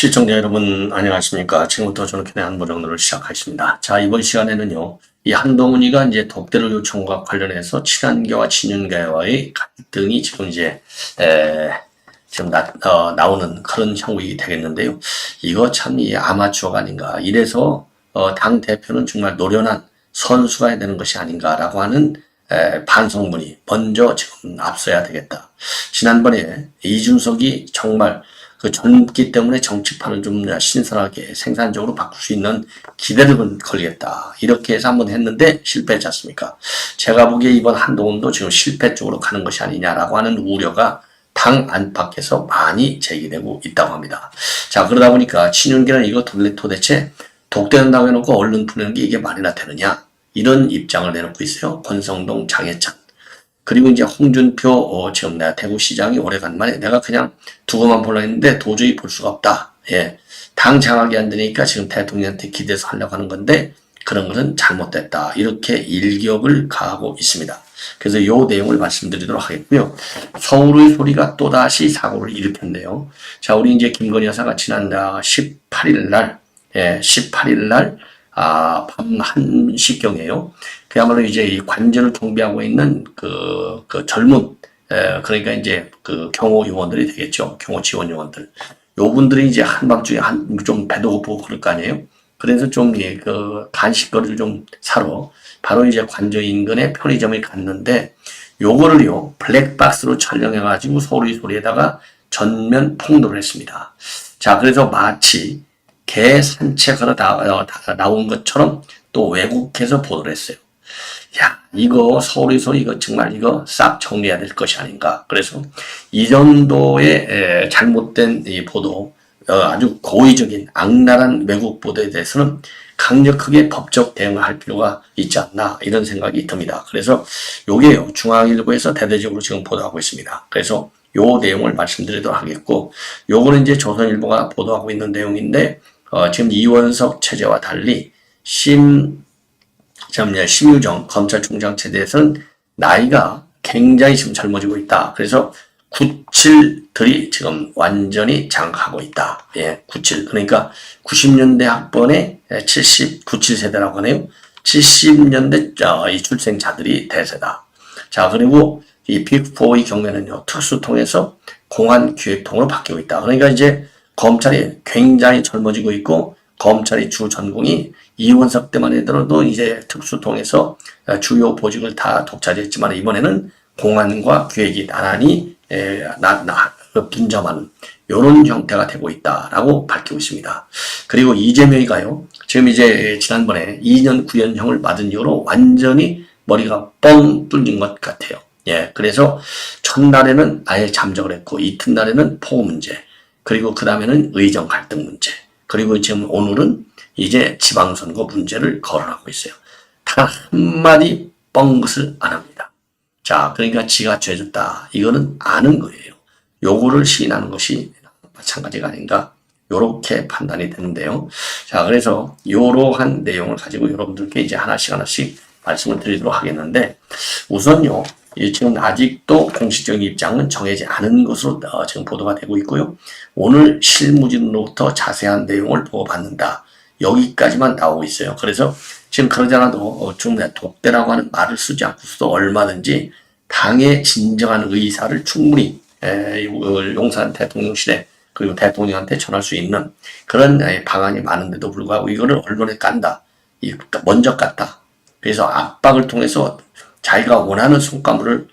시청자 여러분 안녕하십니까. 지금부터 저녁에 대한 모정론을 시작하겠습니다. 자, 이번 시간에는요, 이 한동훈이가 이제 독대를 요청과 관련해서 친한계와 친윤계와의 갈등이 지금 이제 지금 나오는 그런 형국이 되겠는데요. 이거 참 이 아마추어가 아닌가. 이래서 당 대표는 정말 노련한 선수가 해야 되는 것이 아닌가라고 하는 반성문이 먼저 지금 앞서야 되겠다. 지난번에 이준석이 정말 그 젊기 때문에 정치판을 좀 신선하게 생산적으로 바꿀 수 있는 기대를 걸겠다. 이렇게 해서 한번 했는데 실패했지 않습니까? 제가 보기에 이번 한동훈도 지금 실패 쪽으로 가는 것이 아니냐라고 하는 우려가 당 안팎에서 많이 제기되고 있다고 합니다. 자, 그러다 보니까 친윤계는 이거 도대체 독대한다고 해놓고 언론 푸는 게 이게 말이나 되느냐. 이런 입장을 내놓고 있어요. 권성동, 장해찬. 그리고 이제 홍준표 지금 내가 대구시장이 오래간만에 내가 그냥 두고만 보려 했는데 도저히 볼 수가 없다. 예, 당 장악이 안 되니까 지금 대통령한테 기대서 하려고 하는 건데 그런 것은 잘못됐다. 이렇게 일격을 가하고 있습니다. 그래서 이 내용을 말씀드리도록 하겠고요. 서울의 소리가 또다시 사고를 일으켰네요. 자, 우리 이제 김건희 여사가 지난 18일 날, 18일 날 밤 1시경에요. 그야말로 이제 이 관전을 경비하고 있는 그 젊은, 그러니까 이제 그 경호 요원들이 되겠죠. 경호 지원 요원들. 요 분들이 이제 한밤중에 좀 배도 고프고 그럴 거 아니에요. 그래서 좀, 그 간식거리를 좀 사러 바로 이제 관저 인근의 편의점에 갔는데 요거를요, 블랙박스로 촬영해가지고 서울의 소리에다가 전면 폭로를 했습니다. 자, 그래서 마치 개 산책하러 나온 것처럼 또 왜곡해서 보도를 했어요. 야, 이거 서울의 소리 이거 정말 이거 싹 정리해야 될 것이 아닌가. 그래서 이 정도의 잘못된 이 보도, 아주 고의적인 악랄한 왜곡 보도에 대해서는 강력하게 법적 대응을 할 필요가 있지 않나 이런 생각이 듭니다. 그래서 요게요, 중앙일보에서 대대적으로 지금 보도하고 있습니다. 그래서 요 내용을 말씀드리도록 하겠고, 요거는 이제 조선일보가 보도하고 있는 내용인데 지금 이원석 체제와 달리 심유정 검찰총장 체제에서는 나이가 굉장히 지금 젊어지고 있다. 그래서 97들이 지금 완전히 장악하고 있다. 예, 97. 그러니까 90년대 학번에 97세대라고 하네요. 70년대 이 출생자들이 대세다. 자, 그리고 이 빅4의 경우에는요, 특수통에서 공안기획통으로 바뀌고 있다. 그러니까 이제 검찰이 굉장히 젊어지고 있고, 검찰의 주 전공이 이원석 때만 해도 이제 특수통에서 주요 보직을 다 독차지했지만 이번에는 공안과 기획이 나란히 분점하는 이런 형태가 되고 있다라고 밝히고 있습니다. 그리고 이재명이가요, 지금 이제 지난번에 2년 9년형을 맞은 이후로 완전히 머리가 뻥 뚫린 것 같아요. 예, 그래서 첫날에는 아예 잠적을 했고 이튿날에는 폭우 문제, 그리고 그 다음에는 의정 갈등 문제, 그리고 지금 오늘은 이제 지방선거 문제를 거론하고 있어요. 단 한마디 뻥것을 안 합니다. 자, 그러니까 지가 죄졌다. 이거는 아는 거예요. 요거를 시인하는 것이 마찬가지가 아닌가. 요렇게 판단이 되는데요. 자, 그래서 요러한 내용을 가지고 여러분들께 이제 하나씩 말씀을 드리도록 하겠는데, 우선요, 지금 아직도 공식적인 입장은 정해지 않은 것으로 지금 보도가 되고 있고요. 오늘 실무진으로부터 자세한 내용을 보고받는다. 여기까지만 나오고 있어요. 그래서 지금 그러지 않아도 좀 독대라고 하는 말을 쓰지 않고서도 얼마든지 당의 진정한 의사를 충분히 용산 대통령실에 그리고 대통령한테 전할 수 있는 그런 방안이 많은데도 불구하고 이거를 언론에 깐다. 먼저 깠다. 그래서 압박을 통해서 자기가 원하는 성과물을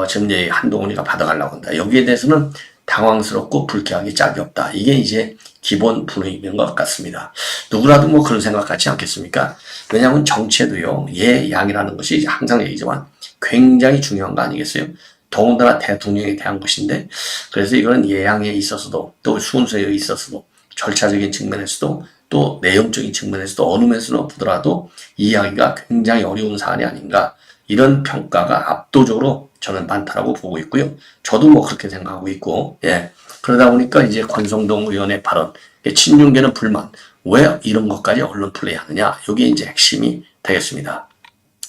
지금 한동훈이가 받아가려고 한다. 여기에 대해서는 당황스럽고 불쾌하기 짝이 없다. 이게 이제 기본 분위기인 것 같습니다. 누구라도 뭐 그런 생각 같지 않겠습니까? 왜냐하면 정치에도요, 예양이라는 것이 항상 얘기지만 굉장히 중요한 거 아니겠어요? 더군다나 대통령에 대한 것인데, 그래서 이거는 예양에 있어서도 또 순서에 있어서도 절차적인 측면에서도 또 내용적인 측면에서도 어느 면에서 보더라도 이해하기가 굉장히 어려운 사안이 아닌가, 이런 평가가 압도적으로 저는 많다라고 보고 있고요. 저도 뭐 그렇게 생각하고 있고, 예. 그러다 보니까 이제 권성동 의원의 발언, 친윤계는 불만, 왜 이런 것까지 언론 플레이하느냐, 이게 이제 핵심이 되겠습니다.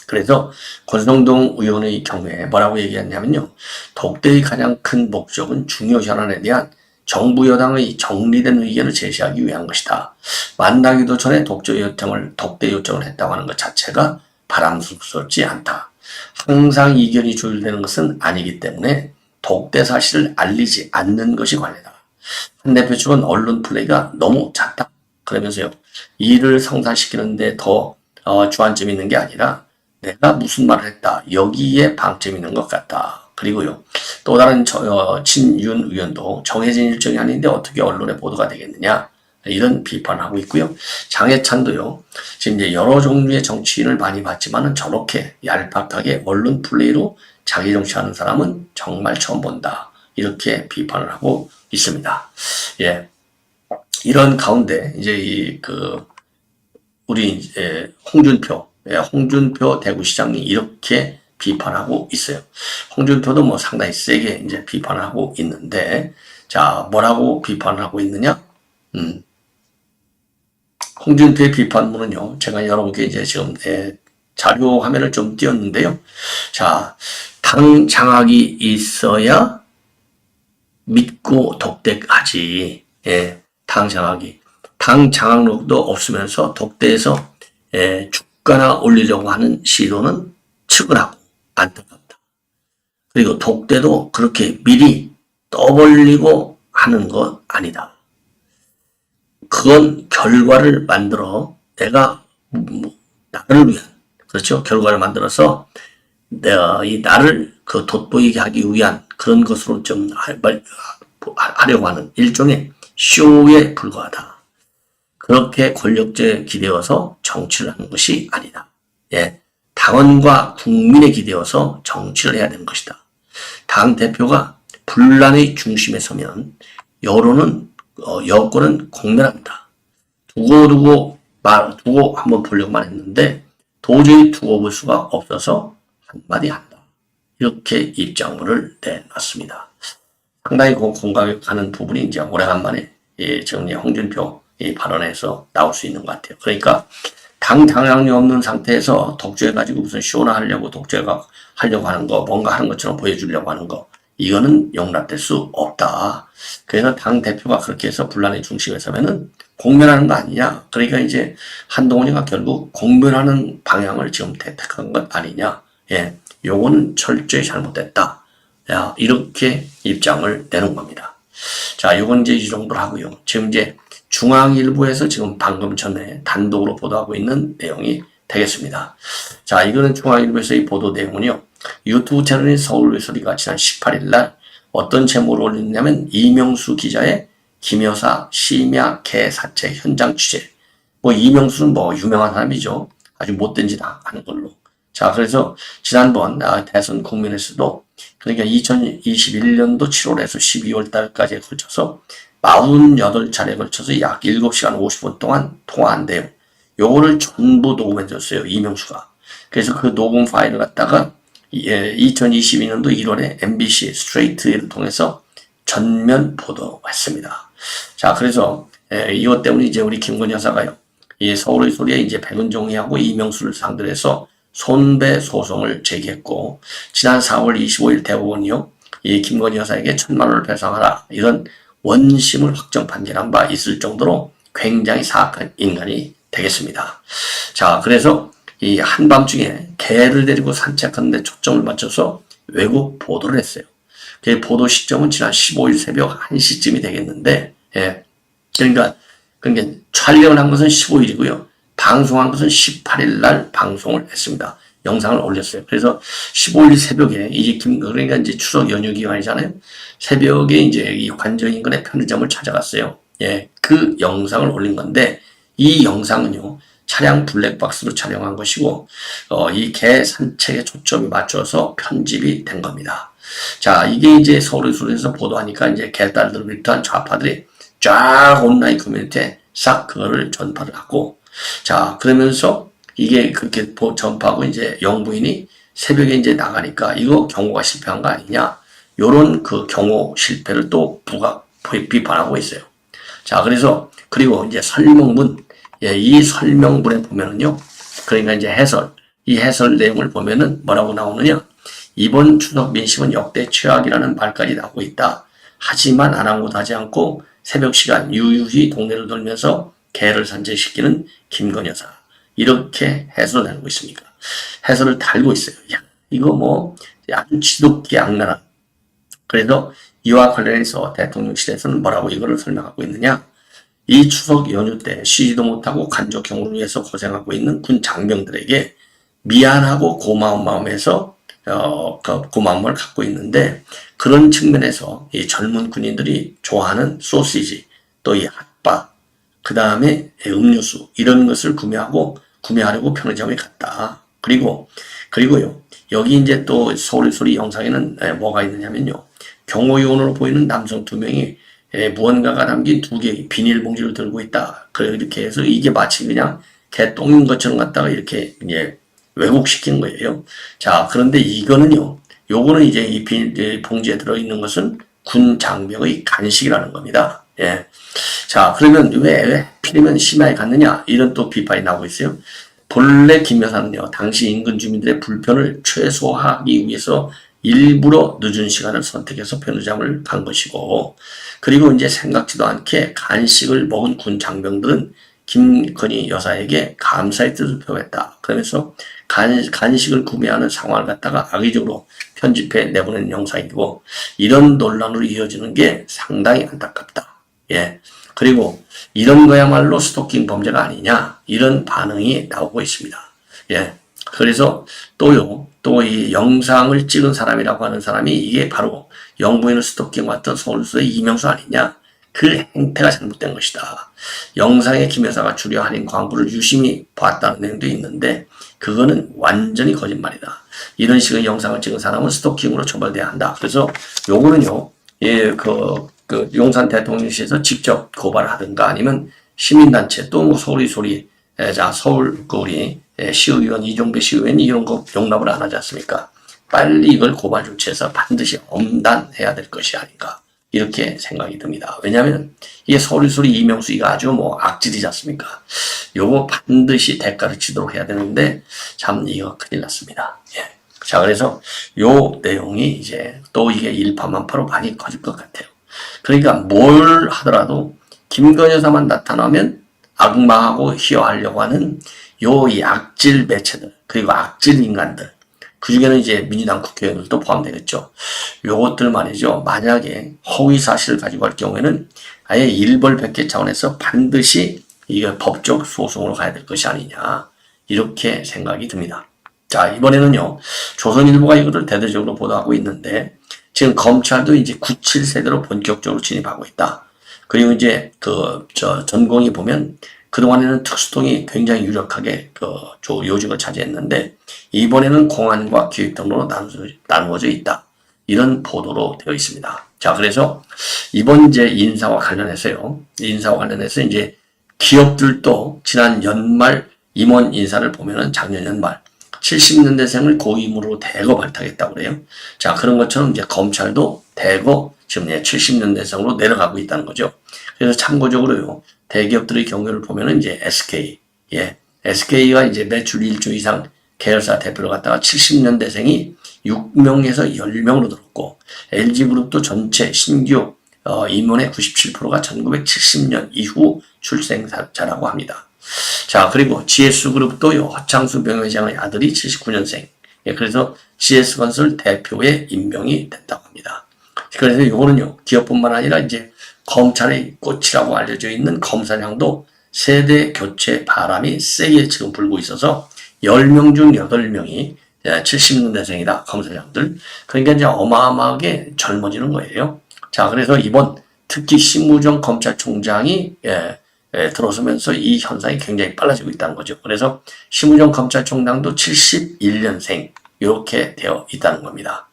그래서 권성동 의원의 경우에 뭐라고 얘기했냐면요, 독대의 가장 큰 목적은 중요 현안에 대한 정부 여당의 정리된 의견을 제시하기 위한 것이다. 만나기도 전에 독대 요청을 했다고 하는 것 자체가 바람스럽지 않다. 항상 이견이 조율되는 것은 아니기 때문에 독대 사실을 알리지 않는 것이 관례다. 한 대표 측은 언론 플레이가 너무 잦다. 그러면서요, 일을 성사시키는데 더 주안점이 있는 게 아니라 내가 무슨 말을 했다. 여기에 방점이 있는 것 같다. 그리고요, 또 다른 친윤 의원도 정해진 일정이 아닌데 어떻게 언론에 보도가 되겠느냐. 이런 비판을 하고 있고요. 장해찬도요, 지금 이제 여러 종류의 정치인을 많이 봤지만은 저렇게 얄팍하게 언론 플레이로 자기 정치하는 사람은 정말 처음 본다. 이렇게 비판을 하고 있습니다. 예. 이런 가운데 이제 우리 홍준표 대구시장이 이렇게 비판하고 있어요. 홍준표도 뭐 상당히 세게 이제 비판을 하고 있는데, 자, 뭐라고 비판을 하고 있느냐? 홍준표의 비판문은요, 제가 여러분께 이제 지금 자료 화면을 좀 띄웠는데요. 자, 당 장악이 있어야 믿고 독대하지. 예, 당 장악이. 당 장악력도 없으면서 독대에서 주가나 올리려고 하는 시도는 측은하고 안타깝다. 그리고 독대도 그렇게 미리 떠벌리고 하는 것 아니다. 그건 결과를 만들어 내가 나를 위한, 그렇죠? 결과를 만들어서 내가 이 나를 돋보이게 하기 위한 그런 것으로 좀 하려고 하는 일종의 쇼에 불과하다. 그렇게 권력제에 기대어서 정치를 하는 것이 아니다. 예, 당원과 국민에 기대어서 정치를 해야 되는 것이다. 당 대표가 분란의 중심에 서면 여권은 공멸합니다. 두고 한번 보려고만 했는데 도저히 두고 볼 수가 없어서 한마디 한다. 이렇게 입장문을 내놨습니다. 상당히 공감이 가는 부분이 이제 오래간만에 지금 홍준표 발언에서 나올 수 있는 것 같아요. 그러니까 당 장악력 없는 상태에서 독재해가지고 무슨 쇼나 독재가 하려고 하는 거, 뭔가 하는 것처럼 보여주려고 하는 거, 이거는 용납될 수 없다. 그래서 당 대표가 그렇게 해서 분란의 중심에 서면은 공멸하는 거 아니냐. 그러니까 이제 한동훈이가 결국 공멸하는 방향을 지금 택한 것 아니냐. 예, 요거는 철저히 잘못됐다. 야, 이렇게 입장을 내는 겁니다. 자, 요건 이제 이 정도로 하고요. 지금 이제 중앙일보에서 지금 방금 전에 단독으로 보도하고 있는 내용이 되겠습니다. 자, 이거는 중앙일보에서의 보도 내용은요. 유튜브 채널인 서울외소리가 지난 18일 날 어떤 제목을 올렸냐면 이명수 기자의 김여사 심야 개사체 현장 취재. 이명수는 유명한 사람이죠. 아주 못된 짓 하는 걸로. 자, 그래서 지난번 대선 국민에서도 그러니까 2021년도 7월에서 12월 달까지에 걸쳐서 48차례에 걸쳐서 약 7시간 50분 동안 통화한대요. 요거를 전부 녹음해줬어요. 이명수가. 그래서 그 녹음 파일을 갖다가 2022년도 1월에 MBC 스트레이트를 통해서 전면 보도했습니다. 자, 그래서 이것 때문에 이제 우리 김건희 여사가요. 이 서울의 소리에 이제 백은종이하고 이명수를 상대로 해서 손배 소송을 제기했고, 지난 4월 25일 대법원이요. 이 김건희 여사에게 1,000만 원을 배상하라. 이런 원심을 확정 판결한 바 있을 정도로 굉장히 사악한 인간이 되겠습니다. 자, 그래서 이 한밤중에 개를 데리고 산책하는데 초점을 맞춰서 외국 보도를 했어요. 그 보도 시점은 지난 15일 새벽 1시쯤이 되겠는데, 예. 그러니까 촬영을 한 것은 15일이고요. 방송한 것은 18일 날 방송을 했습니다. 영상을 올렸어요. 그래서 15일 새벽에 그러니까 이제 추석 연휴 기간이잖아요. 새벽에 이제 이 관저 인근의 편의점을 찾아갔어요. 예. 그 영상을 올린 건데, 이 영상은요. 차량 블랙박스로 촬영한 것이고, 이 개 산책에 초점이 맞춰서 편집이 된 겁니다. 자, 이게 이제 서울에서 보도하니까 이제 개딸들을 비롯한 좌파들이 쫙 온라인 커뮤니티에 싹 그거를 전파를 하고, 자, 그러면서 이게 그렇게 전파하고 이제 영부인이 새벽에 이제 나가니까 이거 경호가 실패한 거 아니냐. 요런 그 경호 실패를 또 비판하고 있어요. 자, 그리고 이제 설명문, 예, 이 설명문에 보면은요, 그러니까 이제 이 해설 내용을 보면은 뭐라고 나오느냐. 이번 추석 민심은 역대 최악이라는 말까지 나오고 있다. 하지만 아랑곳하지 않고 새벽 시간 유유히 동네를 돌면서 개를 산책시키는 김건 여사. 이렇게 해설을 내고 있습니까? 해설을 달고 있어요. 야, 이거 뭐 아주 지독히 악랄한. 그래서 이와 관련해서 대통령실에서는 뭐라고 이거를 설명하고 있느냐? 이 추석 연휴 때 쉬지도 못하고 간족형으로 위해서 고생하고 있는 군 장병들에게 미안하고 고마운 마음에서 그 고마움을 갖고 있는데, 그런 측면에서 이 젊은 군인들이 좋아하는 소시지, 또 이 핫바, 그 다음에 음료수 이런 것을 구매하려고 편의점에 갔다. 그리고요, 여기 이제 또 소리 영상에는 뭐가 있느냐면요, 경호요원으로 보이는 남성 2명이 무언가가 담긴 2개의 비닐봉지를 들고 있다. 그렇게 해서 이게 마치 그냥 개똥인 것처럼 갖다가 이렇게 이제 왜곡시킨 거예요. 자, 그런데 요거는 이제 이 비닐 봉지에 들어있는 것은 군 장병의 간식이라는 겁니다. 예. 자, 그러면 왜 필이면 심야에 갔느냐? 이런 또 비판이 나오고 있어요. 본래 김 여사는요, 당시 인근 주민들의 불편을 최소화하기 위해서 일부러 늦은 시간을 선택해서 편의점을 간 것이고, 그리고 이제 생각지도 않게 간식을 먹은 군 장병들은 김건희 여사에게 감사의 뜻을 표했다. 그러면서 간식을 구매하는 상황을 갖다가 악의적으로 편집해 내보낸 영상이고, 이런 논란으로 이어지는 게 상당히 안타깝다. 예. 그리고 이런 거야말로 스토킹 범죄가 아니냐, 이런 반응이 나오고 있습니다. 예. 그래서 또 이 영상을 찍은 사람이라고 하는 사람이 이게 바로 영부인을 스토킹 왔던 서울수의 이명수 아니냐, 그 행태가 잘못된 것이다. 영상에 김 여사가 주려 할인 광고를 유심히 봤다는 내용도 있는데, 그거는 완전히 거짓말이다. 이런 식의 영상을 찍은 사람은 스토킹으로 처벌돼야 한다. 그래서 요거는요, 예, 그 용산 대통령실에서 직접 고발하든가 아니면 시민단체, 또 뭐 서울 우리 시의원 이종배 시의원이 이런 거 용납을 안 하지 않습니까? 빨리 이걸 고발 조치해서 반드시 엄단해야 될 것이 아닌가, 이렇게 생각이 듭니다. 왜냐하면 이게 서울수리 이명수 이가 아주 뭐 악질이지 않습니까? 요거 반드시 대가를 치도록 해야 되는데 참 이거 큰일 났습니다. 예. 자, 그래서 요 내용이 이제 또 이게 일파만파로 많이 커질 것 같아요. 그러니까 뭘 하더라도 김건희 여사만 나타나면 악마하고 희화하려고 하는 이 악질 매체들, 그리고 악질 인간들, 그 중에는 이제 민주당 국회의원들도 포함되겠죠. 요것들 말이죠. 만약에 허위 사실을 가지고 할 경우에는 아예 일벌백계 차원에서 반드시 이게 법적 소송으로 가야 될 것이 아니냐, 이렇게 생각이 듭니다. 자, 이번에는요, 조선일보가 이거를 대대적으로 보도하고 있는데, 지금 검찰도 이제 97세대로 본격적으로 진입하고 있다. 그리고 이제 전공이 보면 그동안에는 특수통이 굉장히 유력하게 요직을 차지했는데, 이번에는 공안과 기획 등으로 나누어져 있다. 이런 보도로 되어 있습니다. 자, 그래서 이번 이제 인사와 관련해서 이제 기업들도 지난 연말 임원 인사를 보면은 작년 연말 70년대생을 고임으로 대거 발탁했다고 그래요. 자, 그런 것처럼 이제 검찰도 대거 지금 70년대생으로 내려가고 있다는 거죠. 그래서 참고적으로요, 대기업들의 경우를 보면은 이제 SK가 이제 매출 1조 이상 계열사 대표를 갖다가 70년대생이 6명에서 10명으로 늘었고, LG그룹도 전체 신규 임원의 97%가 1970년 이후 출생자라고 합니다. 자, 그리고 GS그룹도요, 허창수 명예회장의 아들이 79년생. 예, 그래서 GS건설 대표에 임명이 됐다고 합니다. 그래서 요거는요, 기업뿐만 아니라 이제 검찰의 꽃이라고 알려져 있는 검사장도 세대 교체 바람이 세게 지금 불고 있어서 10명 중 8명이 70년대생이다, 검사장들. 그러니까 이제 어마어마하게 젊어지는 거예요. 자, 그래서 이번 특히 심우정 검찰총장이 들어서면서 이 현상이 굉장히 빨라지고 있다는 거죠. 그래서 심우정 검찰총장도 71년생 이렇게 되어 있다는 겁니다.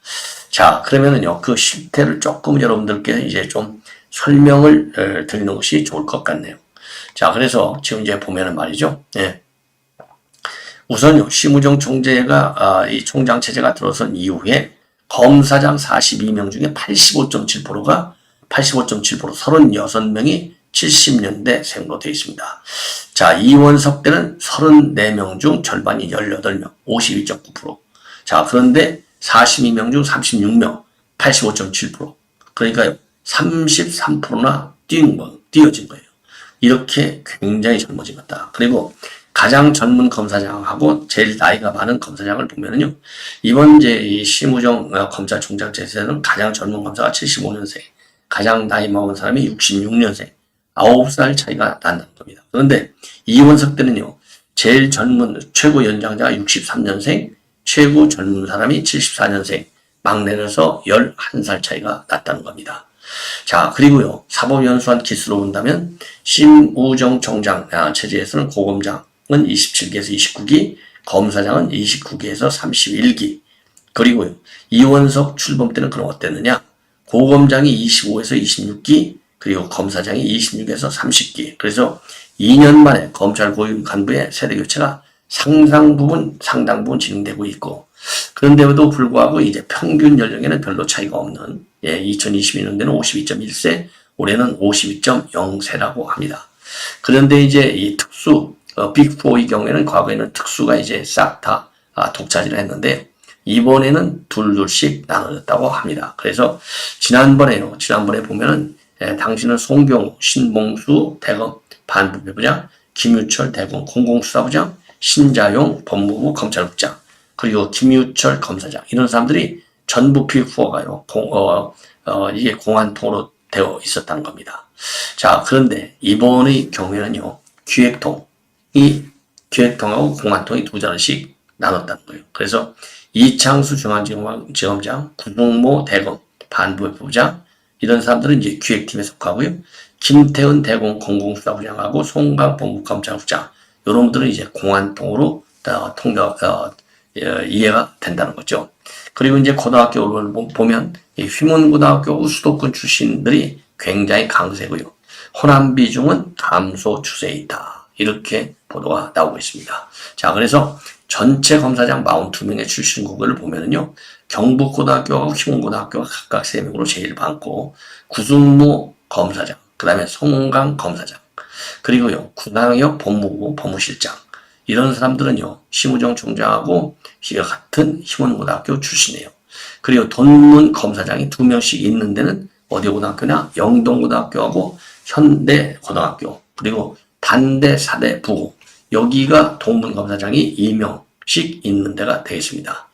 자, 그러면은요, 그 실태를 조금 여러분들께 이제 좀 설명을 드리는 것이 좋을 것 같네요. 자, 그래서 지금 이제 보면은 말이죠. 예. 우선요, 심우정 총재가 이 총장 체제가 들어선 이후에 검사장 42명 중에 85.7%가 36명이 70년대 생으로 되어 있습니다. 자, 이원석 때는 34명 중 절반이 18명, 52.9%. 자, 그런데 42명 중 36명, 85.7%. 그러니까요, 33%나 뛰어진 거예요. 이렇게 굉장히 젊어진 거다. 그리고 가장 젊은 검사장하고 제일 나이가 많은 검사장을 보면은요, 이번 이제 이 심우정 검찰총장제에서는 가장 젊은 검사가 75년생, 가장 나이 먹은 사람이 66년생, 9살 차이가 난다는 겁니다. 그런데 이원석 때는요, 제일 젊은 최고 연장자가 63년생, 최고 젊은 사람이 74년생, 막내라서 11살 차이가 났다는 겁니다. 자, 그리고요, 사법연수원 기수로 본다면, 심우정 총장 체제에서는 고검장은 27기에서 29기, 검사장은 29기에서 31기, 그리고요, 이원석 출범 때는 그럼 어땠느냐? 고검장이 25에서 26기, 그리고 검사장이 26에서 30기. 그래서 2년 만에 검찰 고위 간부의 세대 교체가 상당 부분 진행되고 있고, 그런데도 불구하고 이제 평균 연령에는 별로 차이가 없는, 2022년도에는 52.1세, 올해는 52.0세라고 합니다. 그런데 이제 이 빅4의 경우에는 과거에는 특수가 이제 싹 다 독차지를 했는데, 이번에는 둘씩 나눠졌다고 합니다. 그래서 지난번에 보면은 당신은 송경호, 신봉수 대검 반부패부장, 김유철 대검 공공수사부장, 신자용 법무부 검찰국장, 그리고 김유철 검사장, 이런 사람들이 전부 빅4가요. 이게 공안통으로 되어 있었다는 겁니다. 자, 그런데 이번의 경우에는요, 기획통하고 공안통이 두 자리씩 나눴다는 거예요. 그래서 이창수 중앙지검장, 구동모 대검 반부패부장, 이런 사람들은 이제 기획팀에 속하고요. 김태은 대검 공공수사부장하고 송강 법무검찰국장, 이런 분들은 이제 공안통으로 이해가 된다는 거죠. 그리고 이제 고등학교를 보면 휘문고등학교 수도권 출신들이 굉장히 강세고요. 호남 비중은 감소 추세에 있다. 이렇게 보도가 나오고 있습니다. 자, 그래서 전체 검사장 42명의 출신 국어를 보면은요, 경북고등학교하고 휘문고등학교가 각각 3명으로 제일 많고, 구승모 검사장, 그 다음에 송강 검사장, 그리고요, 구당역 법무부 법무실장, 이런 사람들은요, 심우정 총장하고 같은 휘문고등학교 출신이에요. 그리고 돈문 검사장이 2명씩 있는 데는 어디 고등학교냐? 영동고등학교하고 현대고등학교, 그리고 단대 사대 부고, 여기가 동문 검사장이 2명씩 있는 데가 되겠습니다.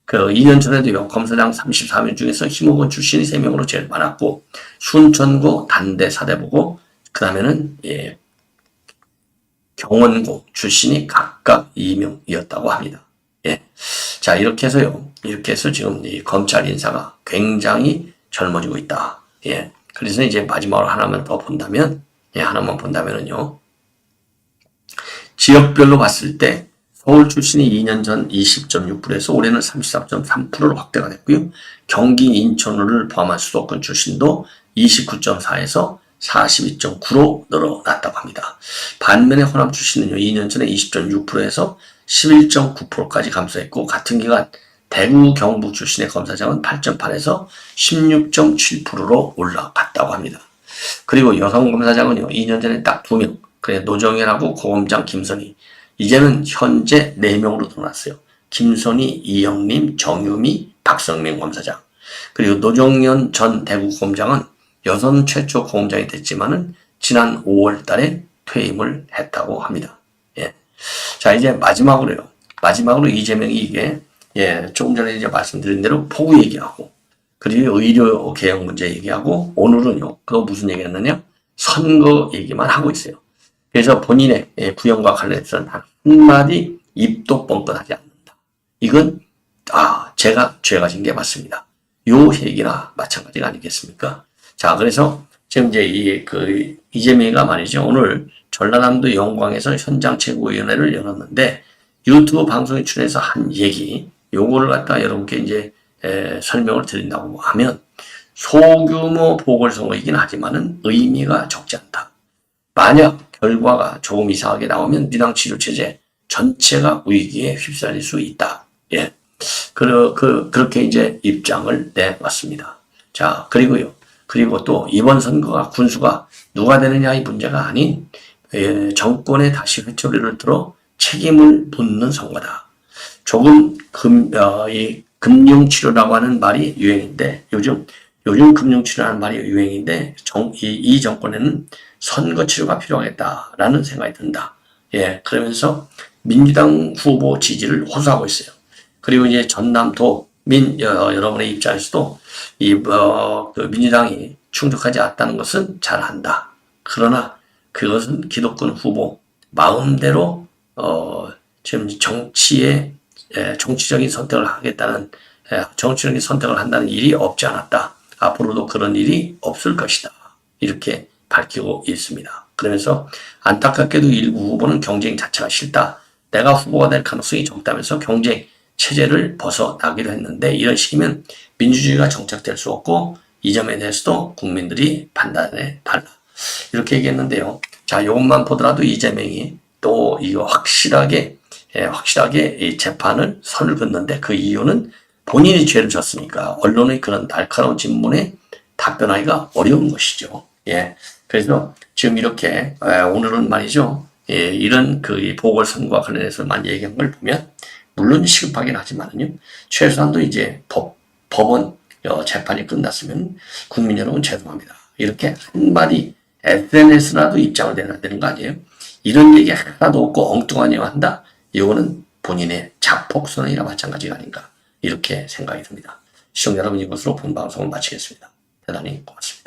2년 전에도요, 검사장 34명 중에서 심우권 출신이 3명으로 제일 많았고, 순천고, 단대 사대부고, 그 다음에는, 경원고 출신이 각각 2명이었다고 합니다. 자, 이렇게 해서 지금 이 검찰 인사가 굉장히 젊어지고 있다. 그래서 이제 마지막으로 하나만 본다면은요, 지역별로 봤을 때 서울 출신이 2년 전 20.6%에서 올해는 33.3%로 확대가 됐고요. 경기 인천을 포함한 수도권 출신도 29.4에서 42.9로 늘어났다고 합니다. 반면에 호남 출신은요, 2년 전에 20.6%에서 11.9%까지 감소했고, 같은 기간 대구 경북 출신의 검사장은 8.8에서 16.7%로 올라갔다고 합니다. 그리고 여성 검사장은요, 2년 전에 딱 2명, 그래 노정현하고 고검장 김선희, 이제는 현재 4명으로 늘어났어요. 김선희, 이영림, 정유미, 박성민 검사장. 그리고 노정현 전 대구검장은 여성 최초 고검장이 됐지만은 지난 5월 달에 퇴임을 했다고 합니다. 자, 이제 마지막으로 이재명이 이게, 조금 전에 이제 말씀드린 대로 폭우 얘기하고, 그리고 의료 개혁 문제 얘기하고, 오늘은요, 그거 무슨 얘기 했느냐? 선거 얘기만 하고 있어요. 그래서 본인의 구형과 관련해서는 한마디 입도 뻥끗하지 않는다. 이건, 제가 죄가 진 게 맞습니다. 요 얘기나 마찬가지가 아니겠습니까? 자, 그래서 지금 이제 이재명이가 말이죠. 오늘 전라남도 영광에서 현장 최고위원회를 열었는데, 유튜브 방송에 출연해서 한 얘기, 요거를 갖다 여러분께 이제 설명을 드린다고 하면, 소규모 보궐선거이긴 하지만은 의미가 적지 않다. 만약 결과가 조금 이상하게 나오면 민당 치료체제 전체가 위기에 휩쓸릴 수 있다. 그렇게 이제 입장을 내왔습니다. 자, 그리고 또 이번 선거가 군수가 누가 되느냐의 문제가 아닌 정권의 다시 회초리를 들어 책임을 묻는 선거다. 조금 금융치료라고 하는 말이 유행인데 요즘 요즘 금융치료라는 말이 유행인데 이 정권에는 선거치료가 필요하겠다라는 생각이 든다. 예, 그러면서 민주당 후보 지지를 호소하고 있어요. 그리고 이제 전남도 여러분의 입장에서도 그 민주당이 충족하지 않았다는 것은 잘 안다. 그러나 그것은 기득권 후보 마음대로 지금 정치적인 선택을 하겠다는 정치적인 선택을 한다는 일이 없지 않았다. 앞으로도 그런 일이 없을 것이다. 이렇게 밝히고 있습니다. 그러면서 안타깝게도 일부 후보는 경쟁 자체가 싫다. 내가 후보가 될 가능성이 적다면서 경쟁 체제를 벗어나기로 했는데 이런 식이면 민주주의가 정착될 수 없고 이 점에 대해서도 국민들이 판단해 달라. 이렇게 얘기했는데요. 자, 이것만 보더라도 이재명이 또 이거 확실하게 이 재판을 선을 긋는데 그 이유는 본인이 죄를 졌으니까 언론의 그런 날카로운 질문에 답변하기가 어려운 것이죠. 예. 그래서 지금 이렇게 오늘은 말이죠. 예, 이런 그 보궐선거와 관련해서만 얘기한 걸 보면 물론 시급하긴 하지만요. 최소한도 이제 법원 재판이 끝났으면 국민 여러분 죄송합니다. 이렇게 한마디 SNS라도 입장을 내놔야 되는 거 아니에요? 이런 얘기 하나도 없고 엉뚱한 얘기 한다? 이거는 본인의 자폭선언이나 마찬가지가 아닌가 이렇게 생각이 듭니다. 시청자 여러분 이것으로 본 방송을 마치겠습니다. 대단히 고맙습니다.